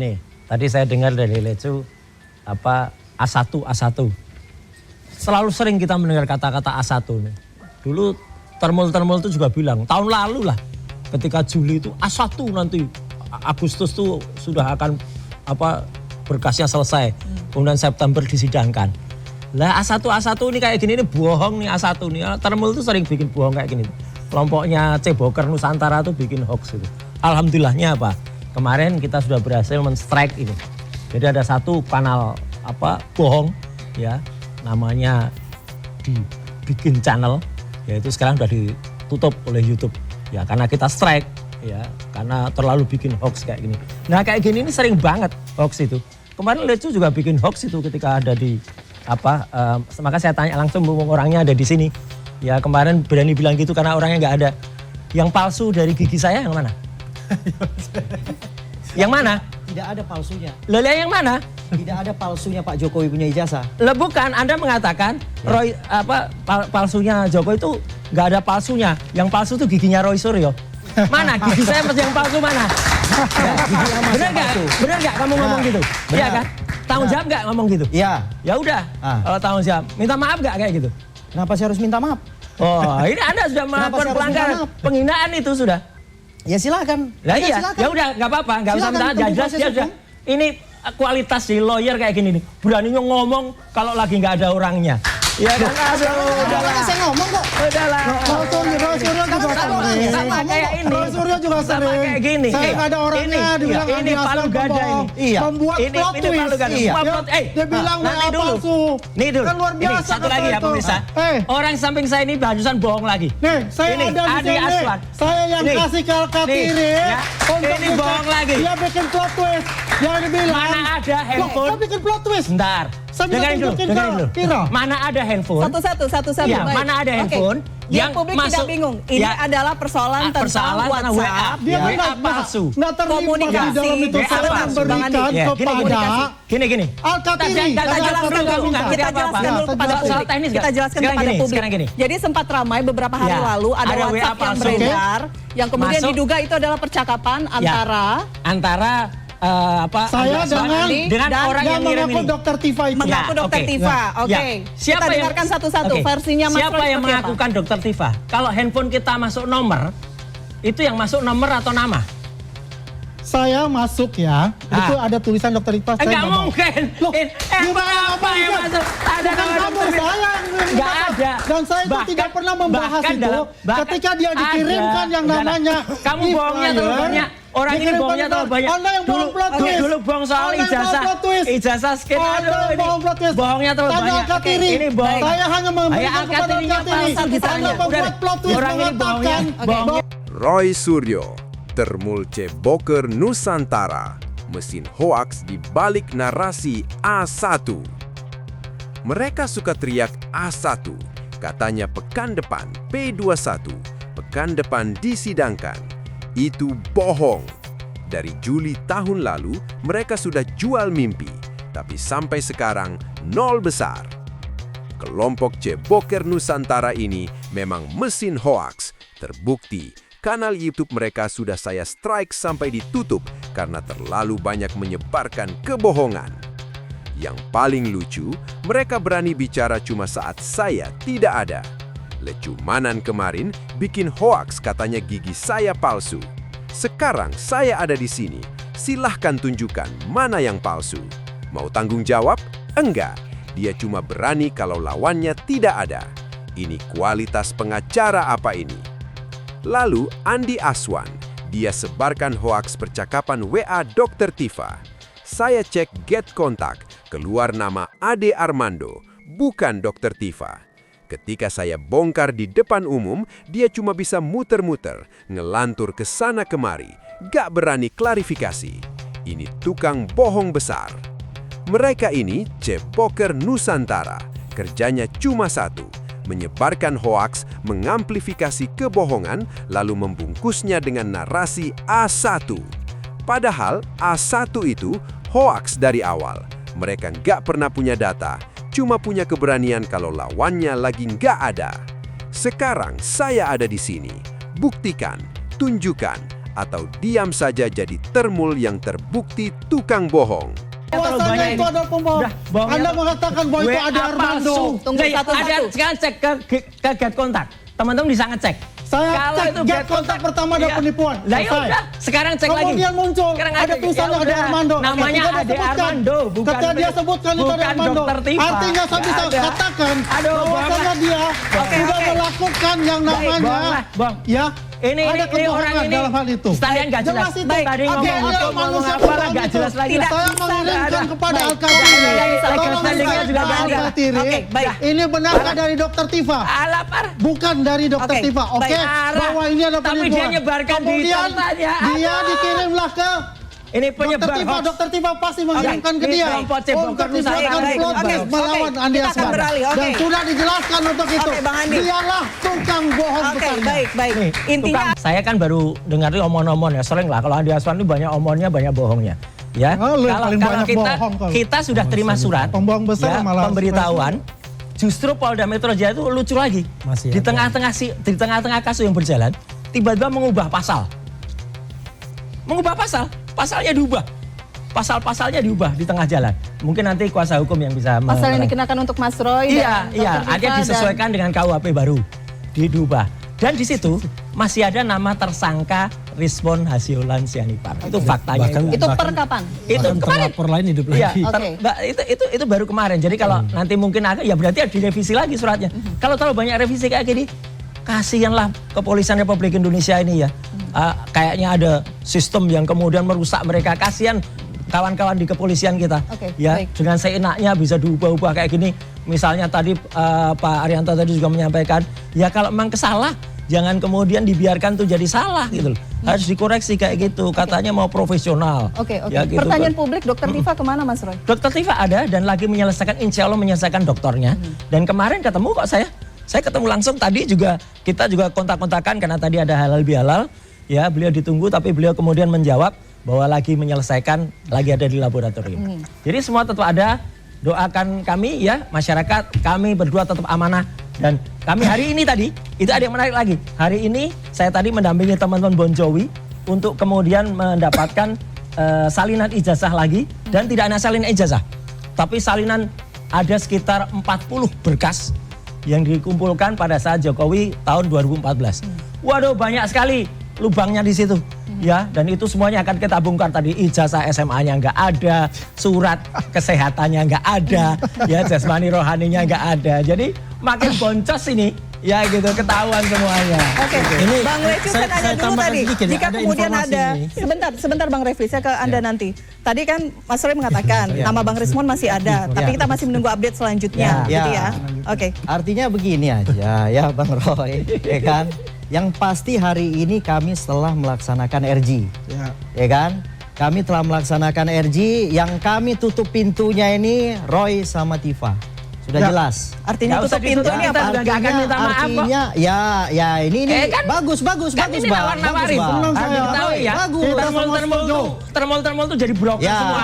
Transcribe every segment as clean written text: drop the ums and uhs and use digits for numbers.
Nih, tadi saya dengar dari Lecu A1. Selalu sering kita mendengar kata-kata A1 nih. Dulu termul itu juga bilang, tahun lalu lah ketika Juli itu A1 nanti Agustus tuh sudah akan berkasnya selesai. Kemudian September disidangkan. Lah A1 ini kayak gini, ini bohong nih A1 nih. Termul itu sering bikin bohong kayak gini. Kelompoknya Ceboker Nusantara tuh bikin hoax itu. Alhamdulillahnya apa? Kemarin kita sudah berhasil men-strike ini. Jadi ada satu kanal bohong ya, namanya dibikin channel, yaitu sekarang sudah ditutup oleh YouTube ya, karena kita strike ya, karena terlalu bikin hoax kayak gini. Nah kayak gini ini sering banget hoax itu. Kemarin Lecu juga bikin hoax itu ketika ada di maka saya tanya langsung, orangnya ada di sini ya, kemarin berani bilang gitu karena orangnya nggak ada. Yang palsu dari gigi saya yang mana? Yang mana? Tidak ada palsunya. Lelah yang mana? Tidak ada palsunya Pak Jokowi punya ijazah. Lah bukan, Anda mengatakan Roy palsunya Jokowi itu nggak ada palsunya. Yang palsu itu giginya Roy Suryo. Mana gigi saya yang palsu mana? Ya, bener nggak kamu ngomong gitu? Iya kan? Tanggung jawab nggak ngomong gitu? Iya. Ya udah, kalau tanggung jawab, minta maaf nggak kayak gitu? Kenapa saya harus minta maaf? Oh, ini Anda sudah melakukan pelanggaran, penghinaan itu sudah. Ya silakan. Lah iya, ya udah nggak apa-apa, nggak usah minta, jelas dia sudah. Ini kualitas si lawyer kayak gini nih, beraninya ngomong kalau lagi nggak ada orangnya. Ya kan, udahlah. Saya ngomong kok. Udahlah. Roy Suryo juga sering. Sama kayak ini. Roy Suryo juga Sama sering. kayak gini. Saya nggak ada orangnya, dibilang ini Palu Gada ini. Iya. Membuat plot Ini Palu twist. Gada. Iya. Dia bilang nanti WA dulu. palsu. Nih dulu. Kan luar Ini biasa satu lagi ya itu. pemirsa. Orang Samping saya ini barusan bohong lagi. nih, saya Ini, ada di Adi sini. Aswan. Saya yang Nih. kasih Kalkatiri. Nih, ya. Untuk Ini bohong lagi. Dia bikin plot twist. Yang dibilang. Mana ada handphone? Kok bikin plot twist? Bentar. Saya bisa Dengarin dulu, tunjukin dengarin ke dulu. Kira. Mana ada handphone? Satu-satu. Iya, Baik. mana ada Oke. handphone Yang publik masuk, tidak bingung. Ini ya, adalah persoalan tentang persoalan karena WhatsApp. Dia WA nggak palsu. nggak terlibat di Komunikasi. dalam itu. WA Saya palsu. memberikan Ya, kepada Gini. Alkatiri. Kita jelaskan dulu, nggak ngerti Kita apa-apa. jelaskan dulu kepada Soal publik. teknis Kita nggak? jelaskan Sekarang kepada gini, publik. sekarang gini. Jadi sempat ramai beberapa hari Ya, lalu ada ada WA WhatsApp yang palsu. beredar, yang kemudian Masuk. diduga itu adalah percakapan antara Saya dengan dan orang yang ngirim mengaku ini. Dokter Tifa itu. mengaku Ya, Dokter oke. Tifa. Ya. Oke. Siapa Kita yang- dengarkan satu-satu Oke. versinya Mas Siapa Roy yang seperti apa? mengakukan Dokter Tifa? Kalau handphone kita masuk nomor, itu yang masuk nomor atau nama? Saya masuk ya, itu ada tulisan Dokter Tifa. saya Enggak ngomong. mungkin. Loh, Handphone gimana apa yang bisa? masuk? Ada Bukan nama kamu, Dokter Tifa. saya yang Nggak ada. Dan saya itu tidak pernah membahas itu ketika dia dikirimkan yang namanya Kamu bohongnya terlalu banyak. Orang ini bohongnya terlalu banyak. Anda yang bohong plot twist. Dulu bohong soal Anda yang bohong ijazah. plot twist. Ijazah skip. Anda Aduh, yang ini bohong plot twist. bohongnya terlalu Tanya banyak. Alkatiri. Ini bohong. Saya hanya memberikan kepada Alkatirinya Alkatiri. palsu ditanya. Anda membuat Udah, plot twist orang ini bohongnya. mengatakan Bohongnya. Roy Suryo, termul Ceboker Nusantara, mesin hoaks di balik narasi A1. Mereka suka teriak A1, katanya pekan depan P21, pekan depan disidangkan. Itu bohong. Dari Juli tahun lalu, mereka sudah jual mimpi, tapi sampai sekarang nol besar. Kelompok Ceboker Nusantara ini memang mesin hoaks. Terbukti, kanal YouTube mereka sudah saya strike sampai ditutup karena terlalu banyak menyebarkan kebohongan. Yang paling lucu, mereka berani bicara cuma saat saya tidak ada. Lecumanan kemarin bikin hoaks katanya gigi saya palsu. Sekarang saya ada di sini. Silahkan tunjukkan mana yang palsu. Mau tanggung jawab? Enggak. Dia cuma berani kalau lawannya tidak ada. Ini kualitas pengacara apa ini? Lalu Andi Aswan, dia sebarkan hoaks percakapan WA Dokter Tifa. Saya cek get kontak, keluar nama Ade Armando, bukan Dokter Tifa. Ketika saya bongkar di depan umum, dia cuma bisa muter-muter, ngelantur ke sana kemari, gak berani klarifikasi. Ini tukang bohong besar. Mereka ini Ceboker Nusantara, kerjanya cuma satu, menyebarkan hoaks, mengamplifikasi kebohongan, lalu membungkusnya dengan narasi A1. Padahal A1 itu hoaks dari awal. Mereka nggak pernah punya data, cuma punya keberanian kalau lawannya lagi nggak ada. Sekarang saya ada di sini. Buktikan, tunjukkan, atau diam saja jadi termul yang terbukti tukang bohong? Bahwasanya itu adalah pembohong. Anda mengatakan bahwa itu ada Armando. Tunggu satu-satu. Ada sekarang cek ke get kontak. Teman-teman bisa ngecek. Saya Kalau cek itu get kontak pertama ada iya. penipuan. Lah ya Selesai. udah, sekarang cek lagi. Kemudian muncul Sekarang ada tulisannya ya Ade udah. Armando. Namanya Ketika dia Ade sebutkan, Armando, bukan ketika dia sebutkan itu Ade bukan Armando. Dokter Tifa. Artinya saya bisa Ada. katakan Aduh, bahwasanya dia sudah melakukan yang namanya Bang. ya. Ini ada orang kebohongan ini dalam hal itu. sekalian nggak jelas. Jelas itu. Baik, tadi Oke, ngomong dia apa, ngomong manusia apa lah bohong nggak itu. jelas lagi. Tidak Saya bisa. mengirimkan Ada. kepada Baik. Al-Katiri. Tidak bisa. Tolong Rekening-rekeningnya juga nggak ada. Al-Katiri. Oke, baik. Ini benarkah dari Dokter Tifa? Alapar. Bukan dari Dokter Oke, Tifa, oke? baik. Bahwa ini adalah Tapi penipuan. dia nyebarkan di Kemudian tempatnya. dia Aduh. dikirimlah ke Ini penyebar Dokter Tifa. hoax. Dokter Tifa pasti mengirimkan ke Ini dia kelompok cebong untuk Nusantara. dibuatkan Baik, plot baik. melawan Oke, Andi kita akan Aswan. beralih, oke. Dan sudah dijelaskan untuk itu. Bang Andi. Dialah tukang bohong Oke, besarnya. baik. Intinya Saya kan baru dengar omon-omon ya, sering lah kalau Andi Aswan itu banyak omonnya, banyak bohongnya. Ya, Oh, lu yang paling banyak kita bohong kalau. kita sudah terima surat Pembohong besar ya, malah pemberitahuan. Justru Polda Metro Jaya itu lucu lagi. Di tengah-tengah kasus yang berjalan, tiba-tiba mengubah pasal. Pasalnya diubah. Pasal-pasalnya diubah di tengah jalan. Mungkin nanti kuasa hukum yang bisa pasal yang dikenakan untuk Mas Roy Iya, dan Dr. ada Tifa disesuaikan dengan KUHP baru, diubah. Dan di situ masih ada nama tersangka Rizmon Hasyolan Sianipar. Itu faktanya. itu per kapan? Itu kemarin. terlapor lain hidup Iya, lagi. Oke. itu baru kemarin. Jadi kalau nanti mungkin ada, ya berarti ada direvisi lagi suratnya. Kalau terlalu banyak revisi kayak gini, kasihanlah Kepolisian Republik Indonesia ini ya. Kayaknya ada sistem yang kemudian merusak mereka. Kasihan kawan-kawan di kepolisian kita. Oke, Ya, baik. dengan seenaknya bisa diubah-ubah kayak gini. Misalnya tadi Pak Arianto tadi juga menyampaikan, ya kalau memang kesalah, jangan kemudian dibiarkan tuh jadi salah gitu loh. Harus dikoreksi kayak gitu. Katanya mau profesional. Oke. Ya, gitu Pertanyaan kan. publik, Dokter Tifa kemana Mas Roy? Dokter Tifa ada dan lagi menyelesaikan, insya Allah menyelesaikan doktornya. Dan kemarin ketemu kok saya ketemu langsung tadi juga, kita juga kontak-kontakan karena tadi ada halal bihalal. Ya, beliau ditunggu tapi beliau kemudian menjawab bahwa lagi menyelesaikan, lagi ada di laboratorium. Jadi semua tetap ada, doakan kami ya masyarakat, kami berdua tetap amanah. Dan kami hari ini tadi, itu ada yang menarik lagi. Hari ini saya tadi mendampingi teman-teman Bon Jovi untuk kemudian mendapatkan salinan ijazah lagi. Dan tidak hanya salinan ijazah, tapi salinan ada sekitar 40 berkas yang dikumpulkan pada saat Jokowi tahun 2014. Waduh, banyak sekali lubangnya di situ. Ya, dan itu semuanya akan kita bongkar tadi. Ijazah SMA-nya nggak ada, surat kesehatannya nggak ada, ya jasmani rohaninya nggak ada. Jadi makin boncos ini, ya gitu, ketahuan semuanya. Oke, Ini Bang Revi saya tanya saya dulu tambahkan tadi. sedikit ya, Jika ada kemudian informasi ada, ini. sebentar Bang Revi, saya ke Anda nanti. Tadi kan Mas Roy mengatakan nama Bang Rizmon masih ada, tapi kita masih menunggu update selanjutnya, Ya. gitu ya. Oke. Artinya begini aja ya Bang Roy, ya kan? Yang pasti hari ini kami setelah melaksanakan RG, ya kan? Kami telah melaksanakan RG, yang kami tutup pintunya ini Roy sama Tifa. Sudah jelas. Artinya Nggak usah tutup pintu ditutup, ini kita apa? udah nggak akan minta maaf kok. Artinya ya ini Kan- bagus Kan bagus ini Bang. nawar-nawarin. Bagus, Bang. Harus diketahui ya. Bagus. Termol-termol tuh jadi broker Ya, semua.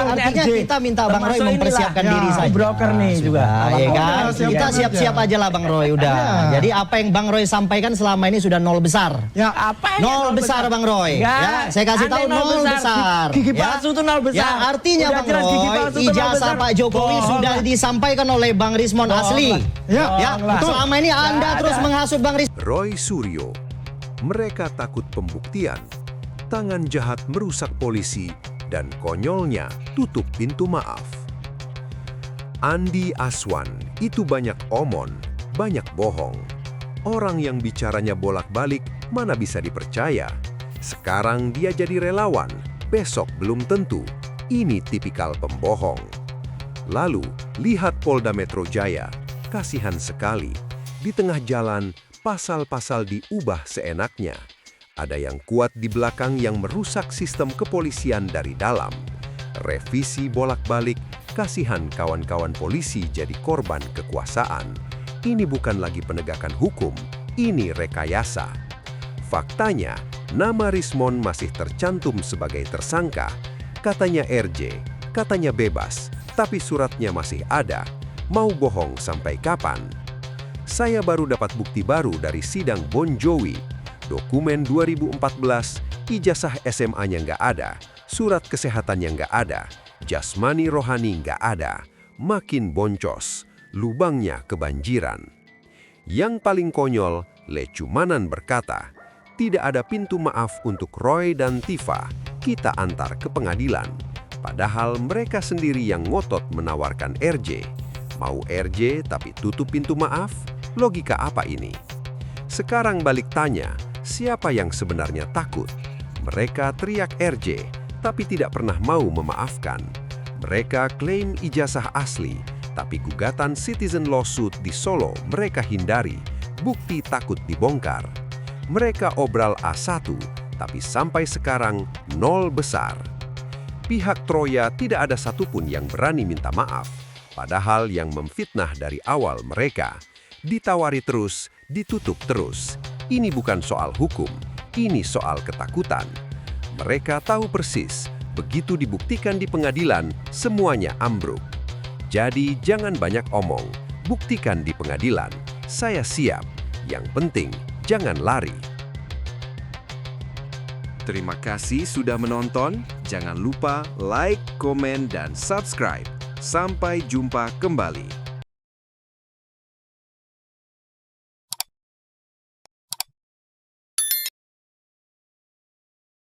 artinya kita minta Bang Roy Termasuk mempersiapkan inilah. diri Ya, saja. Broker nih juga. Ya kan? siap-siap Kita aja. siap-siap aja lah Bang Roy udah. Ya. Jadi apa yang Bang Roy sampaikan selama ini sudah nol besar. Ya, Apa Nol besar Bang Roy. Enggak. Ya, saya kasih tahu Aneh nol besar. Gigi Ya. palsu tuh nol besar. Ya, artinya Udah Bang jelas gigi Roy, palsu tuh nol ijazah besar. Pak Jokowi Bohong sudah lah. disampaikan oleh Bang Rizmon asli. Ya, Ya, betul. selama ini Anda Nggak terus ada. menghasut Bang Rizmon. Roy Suryo. Mereka takut pembuktian. Tangan jahat merusak polisi dan konyolnya tutup pintu maaf. Andi Aswan itu banyak omon, banyak bohong. Orang yang bicaranya bolak-balik mana bisa dipercaya. Sekarang dia jadi relawan, besok belum tentu. Ini tipikal pembohong. Lalu, lihat Polda Metro Jaya. Kasihan sekali. Di tengah jalan, pasal-pasal diubah seenaknya. Ada yang kuat di belakang yang merusak sistem kepolisian dari dalam. Revisi bolak-balik, kasihan kawan-kawan polisi jadi korban kekuasaan. Ini bukan lagi penegakan hukum, ini rekayasa. Faktanya, nama Rizmon masih tercantum sebagai tersangka. Katanya RJ, katanya bebas, tapi suratnya masih ada. Mau bohong sampai kapan? Saya baru dapat bukti baru dari sidang Bon Jovi. Dokumen 2014 ijazah SMA-nya nggak ada, surat kesehatannya nggak ada, jasmani rohani nggak ada, makin boncos, lubangnya kebanjiran. Yang paling konyol, Lecumanan berkata, tidak ada pintu maaf untuk Roy dan Tifa, kita antar ke pengadilan. Padahal mereka sendiri yang ngotot menawarkan RJ. Mau RJ tapi tutup pintu maaf? Logika apa ini? Sekarang balik tanya, siapa yang sebenarnya takut? Mereka teriak RJ, tapi tidak pernah mau memaafkan. Mereka klaim ijazah asli, tapi gugatan citizen lawsuit di Solo mereka hindari, bukti takut dibongkar. Mereka obral A1, tapi sampai sekarang nol besar. Pihak Troya tidak ada satupun yang berani minta maaf, padahal yang memfitnah dari awal mereka. Ditawari terus, ditutup terus. Ini bukan soal hukum, ini soal ketakutan. Mereka tahu persis, begitu dibuktikan di pengadilan, semuanya ambruk. Jadi jangan banyak omong, buktikan di pengadilan. Saya siap, yang penting jangan lari. Terima kasih sudah menonton. Jangan lupa like, komen, dan subscribe. Sampai jumpa kembali.